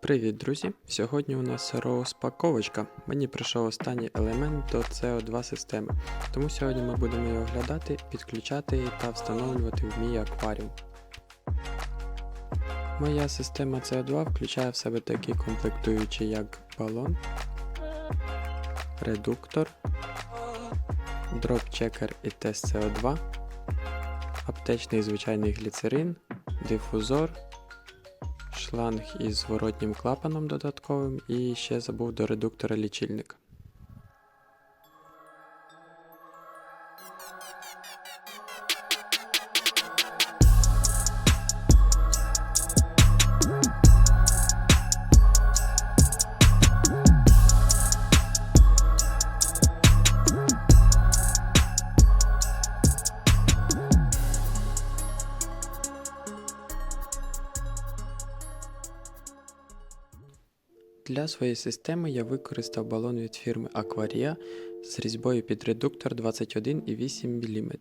Привіт, друзі! Сьогодні у нас розпаковочка. Мені прийшов останній елемент до CO2 системи, тому сьогодні ми будемо його оглядати, підключати та встановлювати в мій акваріум. Моя система CO2 включає в себе такі комплектуючі, як балон, редуктор, дроп-чекер і тест CO2, аптечний звичайний гліцерин, дифузор, шланг із зворотнім клапаном додатковим і ще забув до редуктора лічильник. Для своєї системи я використав балон від фірми Aquaria з різьбою під редуктор 21,8 мм.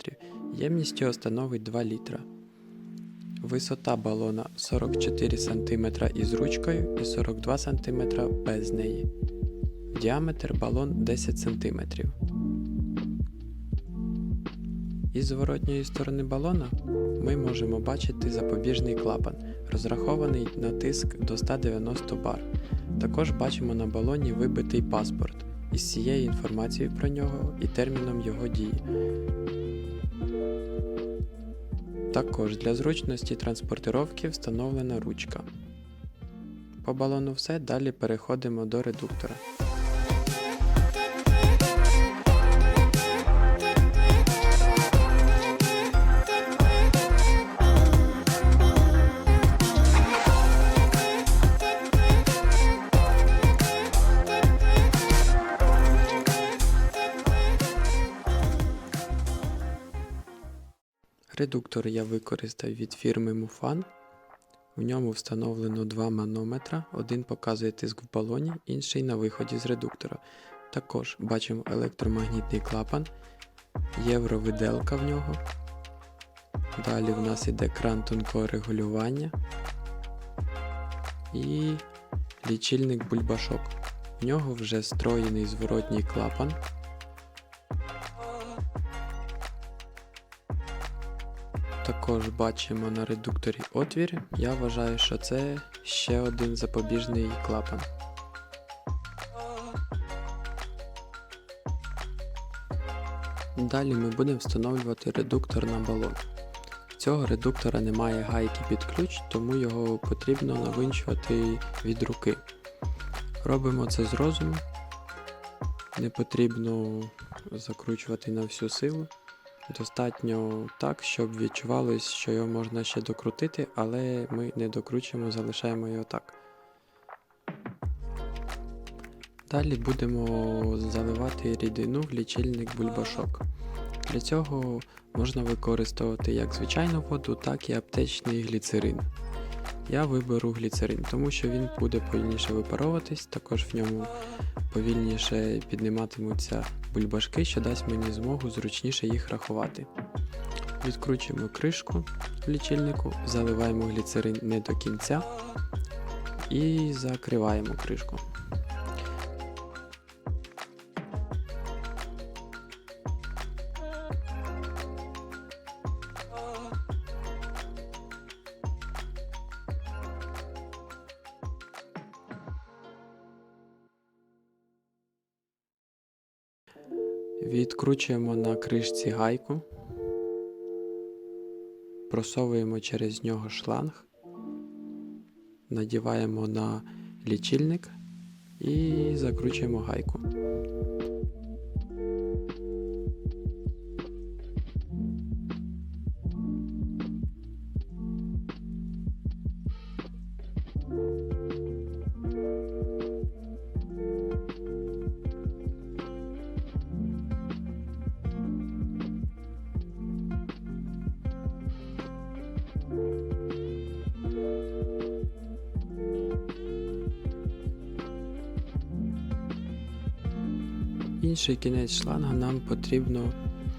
Ємність його становить 2 літра. Висота балона 44 см із ручкою і 42 см без неї. Діаметр балон 10 см. Із зворотньої сторони балона ми можемо бачити запобіжний клапан, розрахований на тиск до 190 бар. Також бачимо на балоні вибитий паспорт із цією інформацією про нього і терміном його дії. Також для зручності транспортировки встановлена ручка. По балону все, далі переходимо до редуктора. Редуктор я використав від фірми Mufan. В ньому встановлено 2 манометра, один показує тиск в балоні, інший на виході з редуктора. Також бачимо електромагнітний клапан, євровиделка в нього. Далі в нас іде кран тонкого регулювання і лічильник бульбашок. В нього вже встроєний зворотній клапан. Також бачимо на редукторі отвір. Я вважаю, що це ще один запобіжний клапан. Далі ми будемо встановлювати редуктор на балон. Цього редуктора немає гайки під ключ, тому його потрібно навинчувати від руки. Робимо це з розуму. Не потрібно закручувати на всю силу. Достатньо так, щоб відчувалось, що його можна ще докрутити, але ми не докручуємо, залишаємо його так. Далі будемо заливати рідину в лічильник бульбашок. Для цього можна використовувати як звичайну воду, так і аптечний гліцерин. Я виберу гліцерин, тому що він буде повільніше випаровуватись, також в ньому повільніше підніматимуться бульбашки, що дасть мені змогу зручніше їх рахувати. Відкручуємо кришку в лічильнику, заливаємо гліцерин не до кінця і закриваємо кришку. Відкручуємо на кришці гайку, просовуємо через нього шланг, надіваємо на лічильник і закручуємо гайку. Інший кінець шланга нам потрібно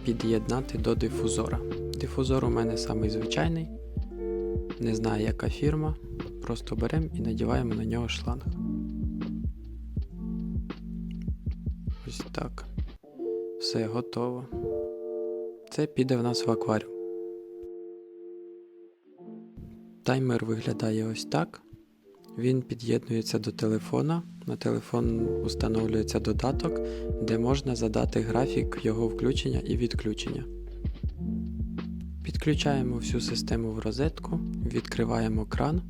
під'єднати до дифузора. Дифузор у мене самий звичайний. Не знаю, яка фірма, просто беремо і надіваємо на нього шланг. Ось так. Все готово. Це піде в нас в акваріум. Таймер виглядає ось так. Він під'єднується до телефона. На телефон установлюється додаток, де можна задати графік його включення і відключення. Підключаємо всю систему в розетку, відкриваємо кран.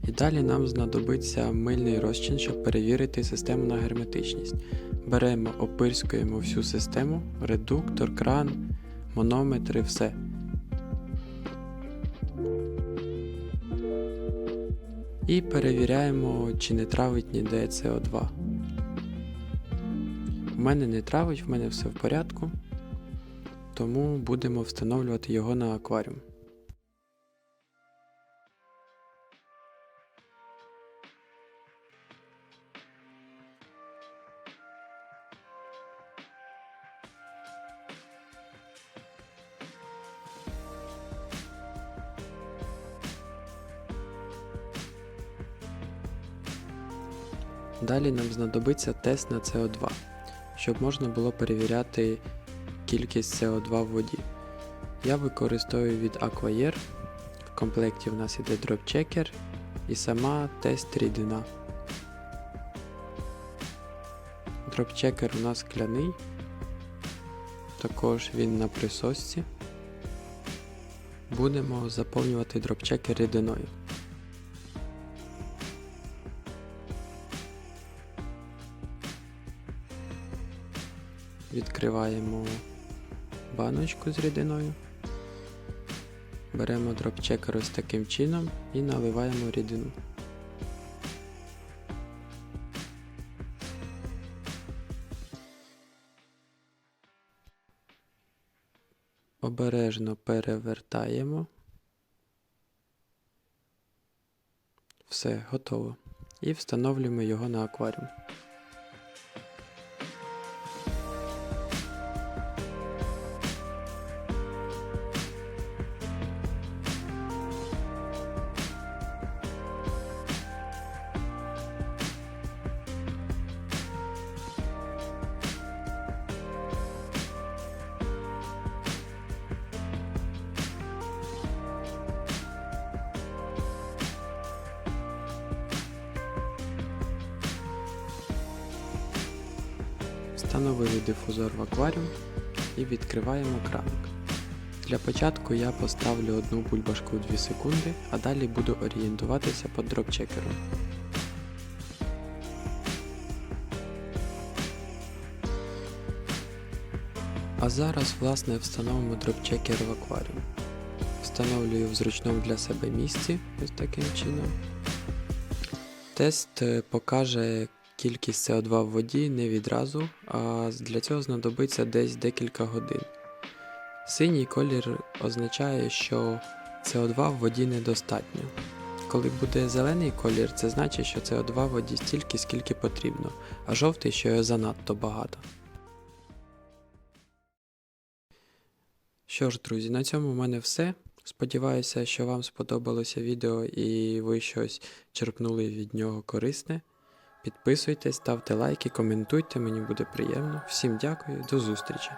І далі нам знадобиться мильний розчин, щоб перевірити систему на герметичність. Беремо, опирскуємо всю систему, редуктор, кран, манометри, все. І перевіряємо, чи не травить ніде СО2. У мене не травить, в мене все в порядку, тому будемо встановлювати його на акваріум. Далі нам знадобиться тест на СО2, щоб можна було перевіряти кількість СО2 в воді. Я використовую від Aquayer, в комплекті в нас іде дропчекер і сама тест рідина. Дропчекер у нас скляний, також він на присосці. Будемо заповнювати дропчекер рідиною. Відкриваємо баночку з рідиною, беремо дропчекер ось таким чином і наливаємо рідину. Обережно перевертаємо. Все, готово. І встановлюємо його на акваріум. Встановили дифузор в акваріум і відкриваємо краник. Для початку я поставлю одну бульбашку 2 секунди, а далі буду орієнтуватися по дропчекеру. А зараз, власне, встановимо дропчекер в акваріум. Встановлюю в зручному для себе місці, ось таким чином. Тест покаже кількість СО2 в воді не відразу, а для цього знадобиться десь декілька годин. Синій колір означає, що СО2 в воді недостатньо. Коли буде зелений колір, це значить, що СО2 в воді стільки, скільки потрібно, а жовтий, що його занадто багато. Що ж, друзі, на цьому в мене все. Сподіваюся, що вам сподобалося відео і ви щось черпнули від нього корисне. Підписуйтесь, ставте лайки, коментуйте, мені буде приємно. Всім дякую, до зустрічі!